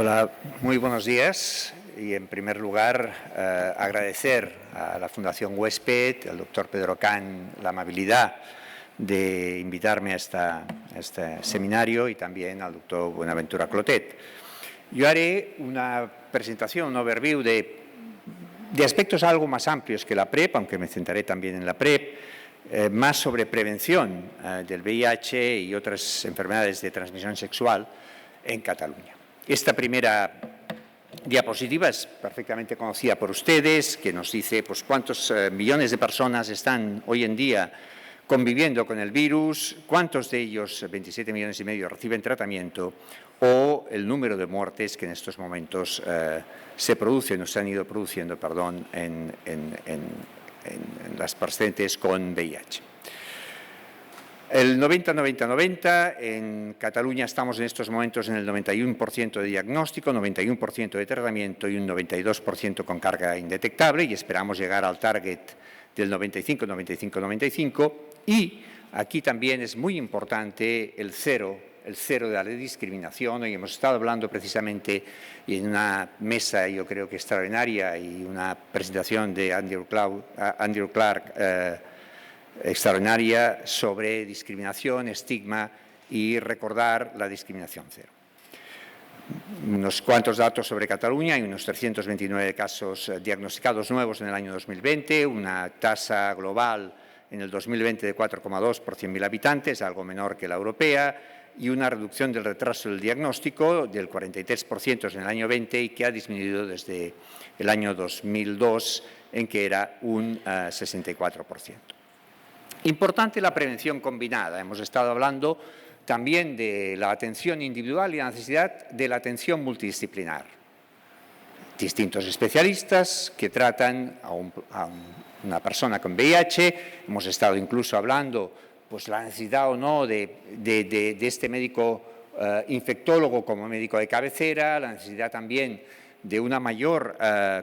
Hola, muy buenos días y en primer lugar agradecer a la Fundación Huésped, al doctor Pedro Can, la amabilidad de invitarme a este seminario y también al doctor Buenaventura Clotet. Yo haré una presentación, un overview de aspectos algo más amplios que la PrEP, aunque me centraré también en la PrEP, más sobre prevención del VIH y otras enfermedades de transmisión sexual en Cataluña. Esta primera diapositiva es perfectamente conocida por ustedes, que nos dice pues, cuántos millones de personas están hoy en día conviviendo con el virus, cuántos de ellos, 27 millones y medio, reciben tratamiento, o el número de muertes que en estos momentos se producen o se han ido produciendo, perdón, en las pacientes con VIH. El 90-90-90, en Cataluña estamos en estos momentos en el 91% de diagnóstico, 91% de tratamiento y un 92% con carga indetectable, y esperamos llegar al target del 95-95-95. Y aquí también es muy importante el cero de la discriminación. Hoy hemos estado hablando precisamente en una mesa, yo creo que extraordinaria, y una presentación de Andrew Clark, extraordinaria, sobre discriminación, estigma y recordar la discriminación cero. Unos cuantos datos sobre Cataluña: hay unos 329 casos diagnosticados nuevos en el año 2020, una tasa global en el 2020 de 4,2 por 100.000 habitantes, algo menor que la europea, y una reducción del retraso del diagnóstico del 43% en el año 20 y que ha disminuido desde el año 2002, en que era un 64%. Importante la prevención combinada. Hemos estado hablando también de la atención individual y la necesidad de la atención multidisciplinar. Distintos especialistas que tratan a una persona con VIH. Hemos estado incluso hablando pues la necesidad o no de este médico infectólogo como médico de cabecera, la necesidad también de una mayor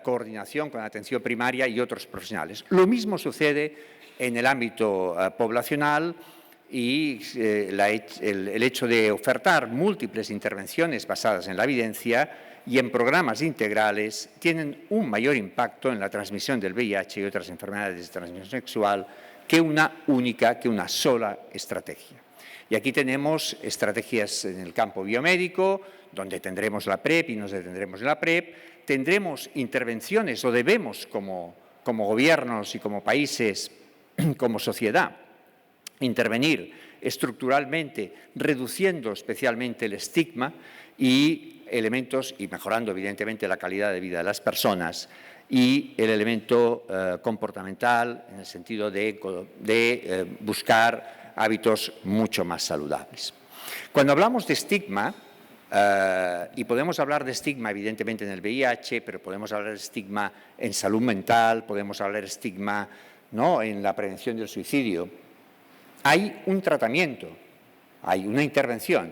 coordinación con la atención primaria y otros profesionales. Lo mismo sucede en el ámbito poblacional, y el hecho de ofertar múltiples intervenciones basadas en la evidencia y en programas integrales tienen un mayor impacto en la transmisión del VIH y otras enfermedades de transmisión sexual que una sola estrategia. Y aquí tenemos estrategias en el campo biomédico, donde tendremos la PrEP y nos detendremos en la PrEP. Tendremos intervenciones, o debemos como gobiernos y como países, como sociedad, intervenir estructuralmente, reduciendo especialmente el estigma y elementos, y mejorando evidentemente la calidad de vida de las personas, y el elemento comportamental, en el sentido de buscar hábitos mucho más saludables. Cuando hablamos de estigma, y podemos hablar de estigma evidentemente en el VIH, pero podemos hablar de estigma en salud mental, podemos hablar de estigma, ¿no?, en la prevención del suicidio. Hay un tratamiento, hay una intervención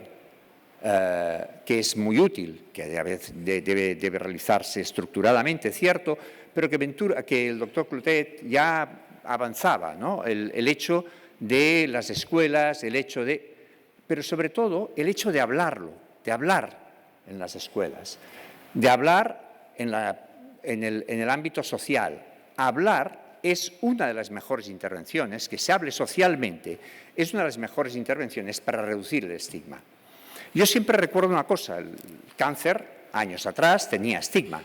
que es muy útil, que debe realizarse estructuradamente, cierto, pero que el doctor Clotet ya avanzaba, ¿no? El hecho de las escuelas, pero sobre todo el hecho de hablarlo, de hablar en las escuelas, de hablar en el ámbito social. Hablar es una de las mejores intervenciones, que se hable socialmente, es una de las mejores intervenciones para reducir el estigma. Yo siempre recuerdo una cosa: el cáncer, años atrás, tenía estigma.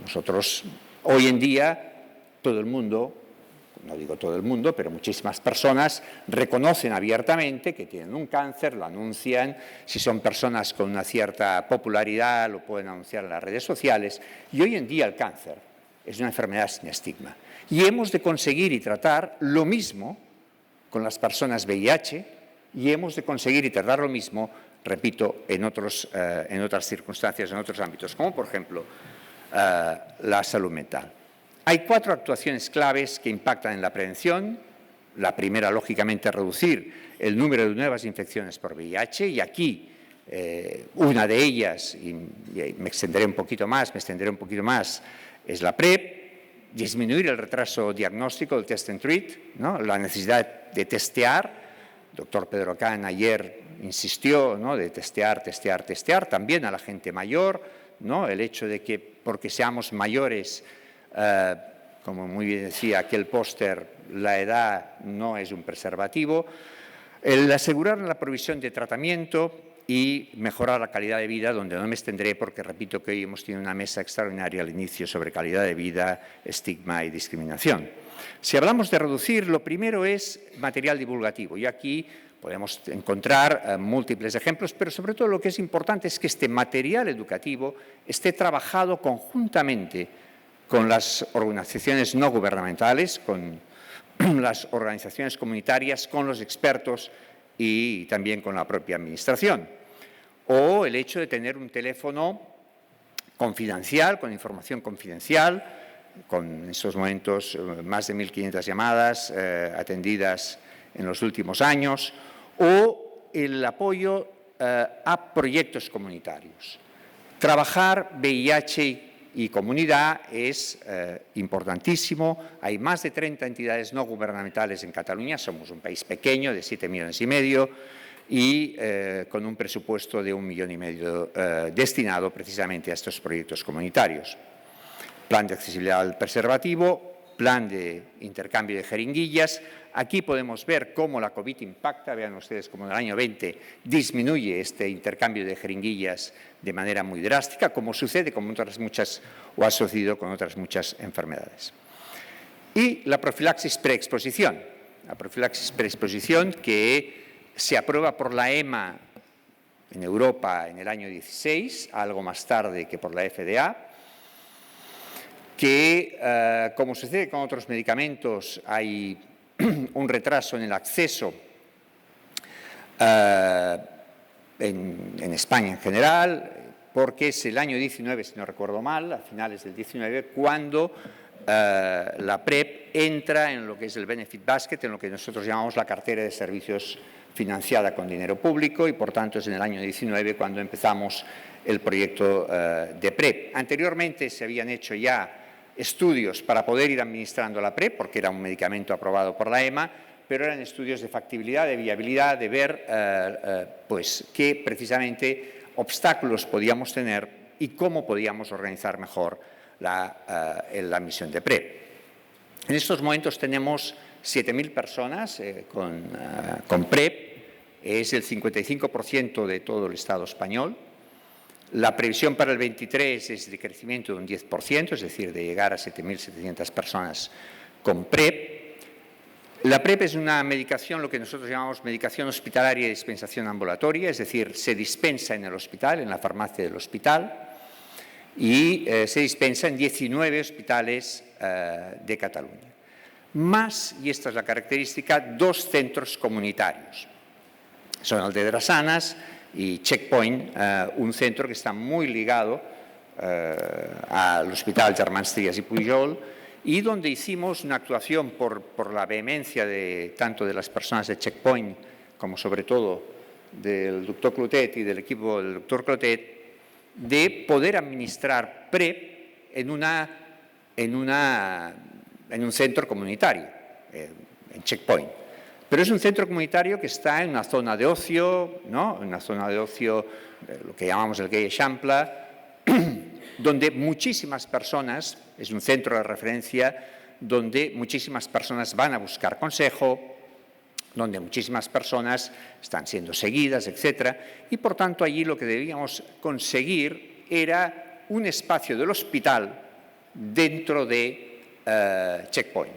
Nosotros, hoy en día, todo el mundo, no digo todo el mundo, pero muchísimas personas reconocen abiertamente que tienen un cáncer, lo anuncian. Si son personas con una cierta popularidad, lo pueden anunciar en las redes sociales. Y hoy en día el cáncer es una enfermedad sin estigma. Y hemos de conseguir y tratar lo mismo con las personas VIH, y hemos de conseguir y tratar lo mismo, repito, en otras circunstancias, en otros ámbitos, como por ejemplo la salud mental. Hay 4 actuaciones claves que impactan en la prevención. La primera, lógicamente, reducir el número de nuevas infecciones por VIH, y aquí una de ellas, y me extenderé un poquito más, es la PrEP. Disminuir el retraso diagnóstico del test and treat, ¿no?, la necesidad de testear. El doctor Pedro Can ayer insistió, ¿no?, de testear, también a la gente mayor, ¿no?, el hecho de que porque seamos mayores, como muy bien decía aquel póster, la edad no es un preservativo, el asegurar la provisión de tratamiento y mejorar la calidad de vida, donde no me extenderé porque repito que hoy hemos tenido una mesa extraordinaria al inicio sobre calidad de vida, estigma y discriminación. Si hablamos de reducir, lo primero es material divulgativo y aquí podemos encontrar múltiples ejemplos, pero sobre todo lo que es importante es que este material educativo esté trabajado conjuntamente con las organizaciones no gubernamentales, con las organizaciones comunitarias, con los expertos y también con la propia administración. O el hecho de tener un teléfono confidencial, con información confidencial, con en estos momentos más de 1.500 llamadas atendidas en los últimos años, o el apoyo a proyectos comunitarios. Trabajar VIH y comunidad es importantísimo. Hay más de 30 entidades no gubernamentales en Cataluña. Somos un país pequeño de 7,5 millones y con un presupuesto de 1,5 millones destinado precisamente a estos proyectos comunitarios. Plan de accesibilidad al preservativo, plan de intercambio de jeringuillas. Aquí podemos ver cómo la COVID impacta. Vean ustedes cómo en el año 20 disminuye este intercambio de jeringuillas de manera muy drástica, como sucede con otras muchas o ha sucedido con otras muchas enfermedades. Y la profilaxis preexposición. La profilaxis preexposición que se aprueba por la EMA en Europa en el año 16, algo más tarde que por la FDA, que, como sucede con otros medicamentos, hay un retraso en el acceso en España en general, porque es el año 19, si no recuerdo mal, a finales del 19, cuando la PrEP entra en lo que es el Benefit Basket, en lo que nosotros llamamos la cartera de servicios financiada con dinero público, y por tanto es en el año 19 cuando empezamos el proyecto de PrEP. Anteriormente se habían hecho ya estudios para poder ir administrando la PrEP, porque era un medicamento aprobado por la EMA, pero eran estudios de factibilidad, de viabilidad, de ver pues, qué precisamente obstáculos podíamos tener y cómo podíamos organizar mejor la misión de PrEP. En estos momentos tenemos 7.000 personas con PrEP, es el 55% de todo el Estado español. La previsión para el 23 es de crecimiento de un 10%, es decir, de llegar a 7.700 personas con PrEP. La PrEP es una medicación, lo que nosotros llamamos medicación hospitalaria de dispensación ambulatoria, es decir, se dispensa en el hospital, en la farmacia del hospital, y se dispensa en 19 hospitales de Cataluña. Más, y esta es la característica, 2 centros comunitarios. Son el de Drassanas y Checkpoint, un centro que está muy ligado al Hospital Germans Trias y Pujol, y donde hicimos una actuación por la vehemencia tanto de las personas de Checkpoint como sobre todo del doctor Clotet y del equipo del doctor Clotet, de poder administrar PrEP en un centro comunitario, en Checkpoint. Pero es un centro comunitario que está en una zona de ocio, ¿no? En una zona de ocio, lo que llamamos el Gay Eixample, donde muchísimas personas, es un centro de referencia donde muchísimas personas van a buscar consejo, donde muchísimas personas están siendo seguidas, etcétera, y por tanto allí lo que debíamos conseguir era un espacio del hospital dentro de Checkpoint.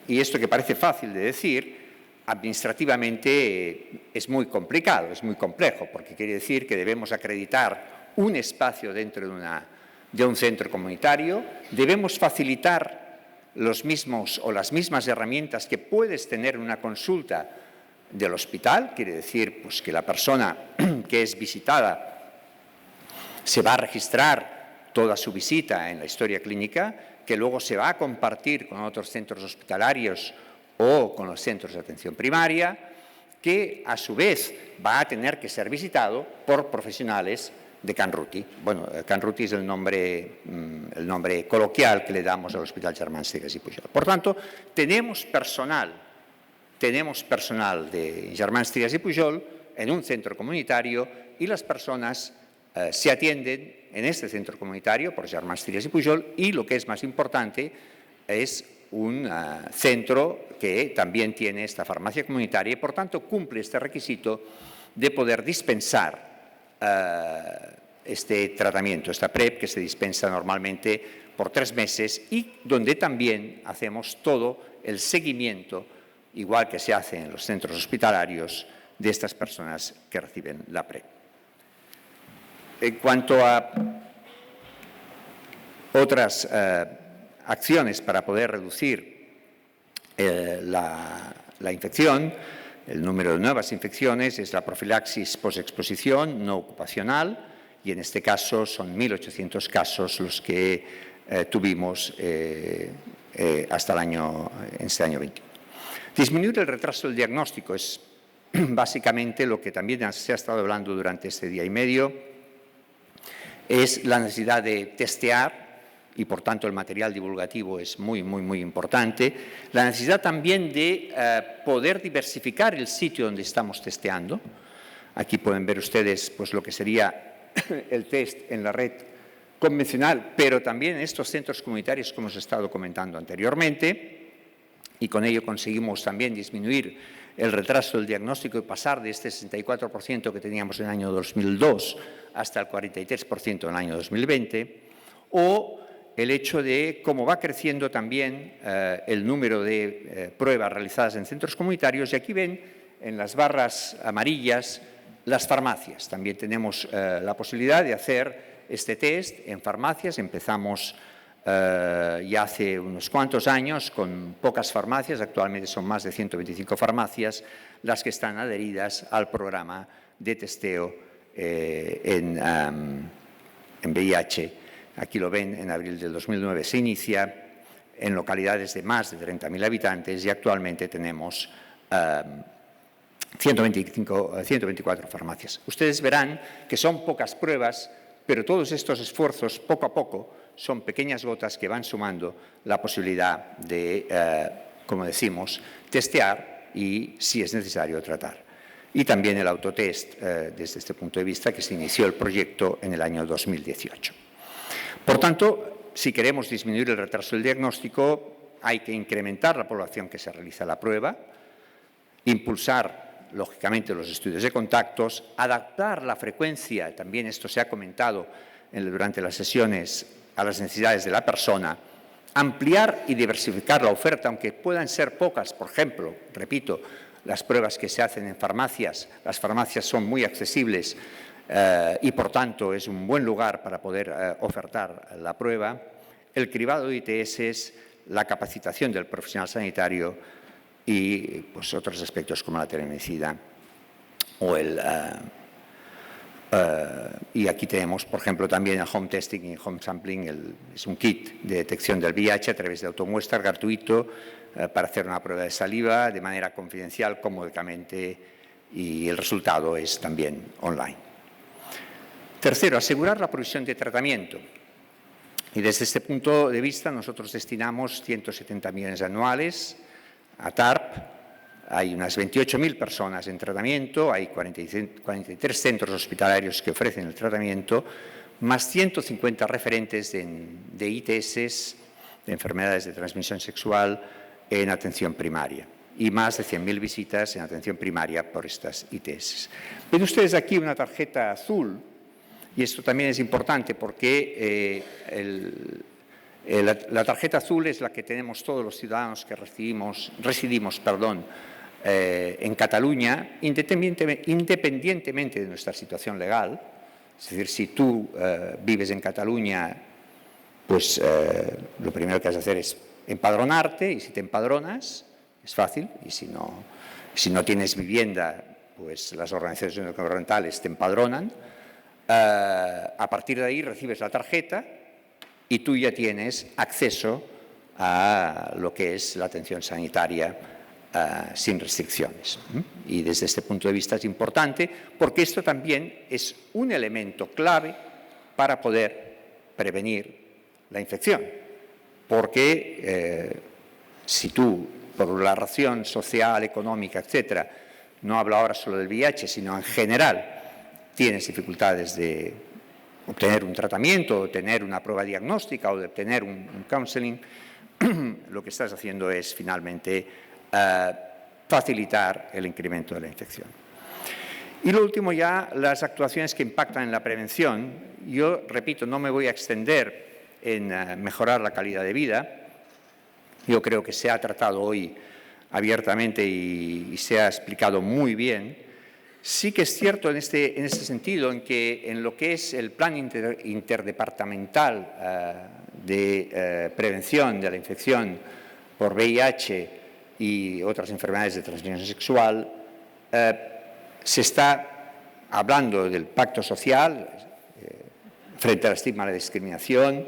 Y esto que parece fácil de decir, administrativamente es muy complicado, es muy complejo, porque quiere decir que debemos acreditar un espacio dentro de un centro comunitario, debemos facilitar los mismos o las mismas herramientas que puedes tener en una consulta del hospital, quiere decir pues, que la persona que es visitada se va a registrar toda su visita en la historia clínica, que luego se va a compartir con otros centros hospitalarios o con los centros de atención primaria, que a su vez va a tener que ser visitado por profesionales de Can-Ruti. Bueno, Can-Ruti es el nombre coloquial que le damos al Hospital Germans Trias y Pujol. Por tanto, tenemos personal de Germans Trias y Pujol, en un centro comunitario y las personas se atienden en este centro comunitario por Germans Trias y Pujol, y lo que es más importante es un centro que también tiene esta farmacia comunitaria y por tanto cumple este requisito de poder dispensar este tratamiento, esta PrEP, que se dispensa normalmente por 3 meses y donde también hacemos todo el seguimiento, igual que se hace en los centros hospitalarios, de estas personas que reciben la PrEP. En cuanto a otras acciones para poder reducir la infección, el número de nuevas infecciones, es la profilaxis posexposición no ocupacional, y en este caso son 1.800 casos los que tuvimos hasta este año 21. Disminuir el retraso del diagnóstico es básicamente lo que también se ha estado hablando durante este día y medio, es la necesidad de testear, y por tanto el material divulgativo es muy importante. La necesidad también de poder diversificar el sitio donde estamos testeando. Aquí pueden ver ustedes pues, lo que sería el test en la red convencional, pero también en estos centros comunitarios que hemos estado comentando anteriormente, y con ello conseguimos también disminuir el retraso del diagnóstico y pasar de este 64% que teníamos en el año 2002 hasta el 43% en el año 2020, o el hecho de cómo va creciendo también el número de pruebas realizadas en centros comunitarios, y aquí ven en las barras amarillas las farmacias. También tenemos la posibilidad de hacer este test en farmacias. Empezamos ya hace unos cuantos años con pocas farmacias, actualmente son más de 125 farmacias las que están adheridas al programa de testeo en VIH. Aquí lo ven, en abril del 2009 se inicia en localidades de más de 30.000 habitantes y actualmente tenemos 124 farmacias. Ustedes verán que son pocas pruebas, pero todos estos esfuerzos, poco a poco, son pequeñas gotas que van sumando la posibilidad de, como decimos, testear y, si es necesario, tratar. Y también el autotest, desde este punto de vista, que se inició el proyecto en el año 2018. Por tanto, si queremos disminuir el retraso del diagnóstico, hay que incrementar la población que se realiza la prueba, impulsar, lógicamente, los estudios de contactos, adaptar la frecuencia, también esto se ha comentado durante las sesiones, a las necesidades de la persona, ampliar y diversificar la oferta, aunque puedan ser pocas. Por ejemplo, repito, las pruebas que se hacen en farmacias, las farmacias son muy accesibles y, por tanto, es un buen lugar para poder ofertar la prueba. El cribado de ITS, la capacitación del profesional sanitario y pues, otros aspectos como la telemedicina o y aquí tenemos, por ejemplo, también el home testing y home sampling, es un kit de detección del VIH a través de automuestra gratuito para hacer una prueba de saliva de manera confidencial, cómodamente, y el resultado es también online. Tercero, asegurar la provisión de tratamiento. Y desde este punto de vista nosotros destinamos 170 millones anuales a TARP. Hay unas 28.000 personas en tratamiento, hay 43 centros hospitalarios que ofrecen el tratamiento, más 150 referentes de ITS, de enfermedades de transmisión sexual, en atención primaria, y más de 100.000 visitas en atención primaria por estas ITS. Ven ustedes aquí una tarjeta azul, y esto también es importante porque la tarjeta azul es la que tenemos todos los ciudadanos que residimos en Cataluña, independientemente de nuestra situación legal. Es decir, si tú vives en Cataluña, pues lo primero que has de hacer es empadronarte, y si te empadronas, es fácil, y si no tienes vivienda, pues las organizaciones gubernamentales te empadronan. A partir de ahí recibes la tarjeta y tú ya tienes acceso a lo que es la atención sanitaria sin restricciones. Y desde este punto de vista es importante porque esto también es un elemento clave para poder prevenir la infección. Porque si tú, por la razón social, económica, etcétera, no hablo ahora solo del VIH, sino en general, tienes dificultades de obtener un tratamiento, o tener una prueba diagnóstica o de obtener un counseling, lo que estás haciendo es finalmente facilitar el incremento de la infección. Y lo último ya, las actuaciones que impactan en la prevención. Yo, repito, no me voy a extender en mejorar la calidad de vida. Yo creo que se ha tratado hoy abiertamente y se ha explicado muy bien. Sí que es cierto en este sentido en que en lo que es el plan interdepartamental de prevención de la infección por VIH y otras enfermedades de transmisión sexual, se está hablando del pacto social frente al estigma y la discriminación.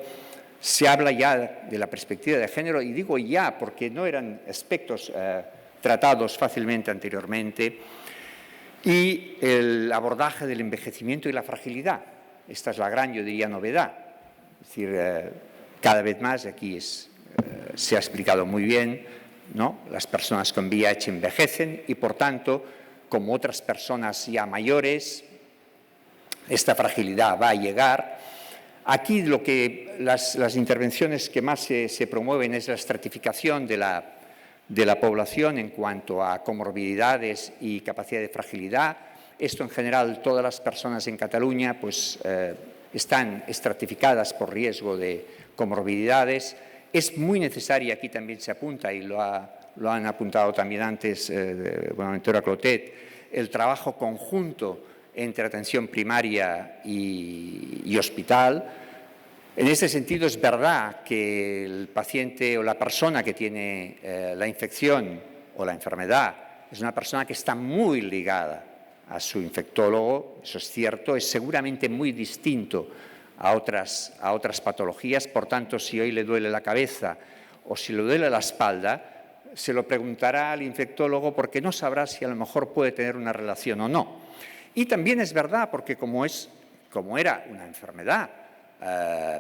Se habla ya de la perspectiva de género, y digo ya porque no eran aspectos tratados fácilmente anteriormente, y el abordaje del envejecimiento y la fragilidad. Esta es la gran, yo diría, novedad. Es decir, cada vez más, aquí se ha explicado muy bien, ¿no? Las personas con VIH envejecen y, por tanto, como otras personas ya mayores, esta fragilidad va a llegar. Aquí las intervenciones que más se promueven es la estratificación de la población en cuanto a comorbilidades y capacidad de fragilidad. Esto en general, todas las personas en Cataluña pues, están estratificadas por riesgo de comorbilidades. Es muy necesaria, aquí también se apunta y lo han apuntado también antes Bonaventura Clotet, el trabajo conjunto entre atención primaria y hospital. En este sentido, es verdad que el paciente o la persona que tiene la infección o la enfermedad es una persona que está muy ligada a su infectólogo, eso es cierto, es seguramente muy distinto a otras patologías. Por tanto, si hoy le duele la cabeza o si le duele la espalda, se lo preguntará al infectólogo porque no sabrá si a lo mejor puede tener una relación o no. Y también es verdad porque como era una enfermedad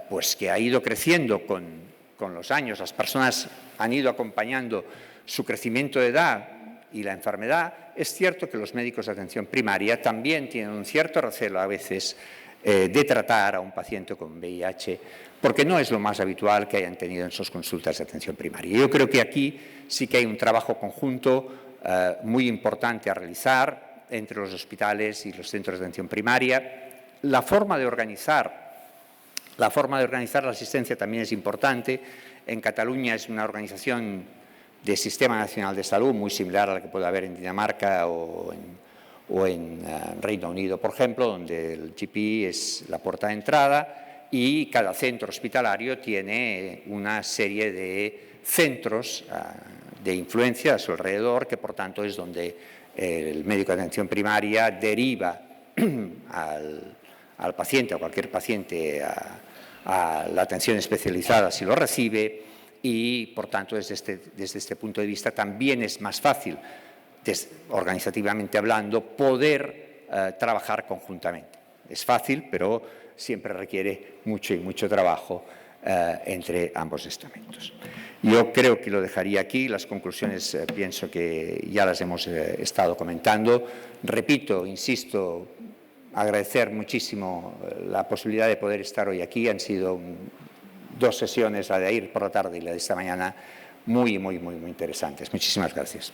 pues que ha ido creciendo con los años, las personas han ido acompañando su crecimiento de edad y la enfermedad, es cierto que los médicos de atención primaria también tienen un cierto recelo a veces de tratar a un paciente con VIH, porque no es lo más habitual que hayan tenido en sus consultas de atención primaria. Yo creo que aquí sí que hay un trabajo conjunto muy importante a realizar entre los hospitales y los centros de atención primaria. La forma de organizar la asistencia también es importante. En Cataluña es una organización de Sistema Nacional de Salud muy similar a la que puede haber en Dinamarca o en Reino Unido, por ejemplo, donde el GP es la puerta de entrada y cada centro hospitalario tiene una serie de centros de influencia a su alrededor, que por tanto es donde el médico de atención primaria deriva al paciente, a cualquier paciente, a la atención especializada si lo recibe, y por tanto desde este punto de vista también es más fácil, organizativamente hablando, poder trabajar conjuntamente. Es fácil, pero siempre requiere mucho trabajo entre ambos estamentos. Yo creo que lo dejaría aquí. Las conclusiones pienso que ya las hemos estado comentando. Repito, insisto, agradecer muchísimo la posibilidad de poder estar hoy aquí. Han sido 2 sesiones, la de ayer por la tarde y la de esta mañana, muy interesantes. Muchísimas gracias.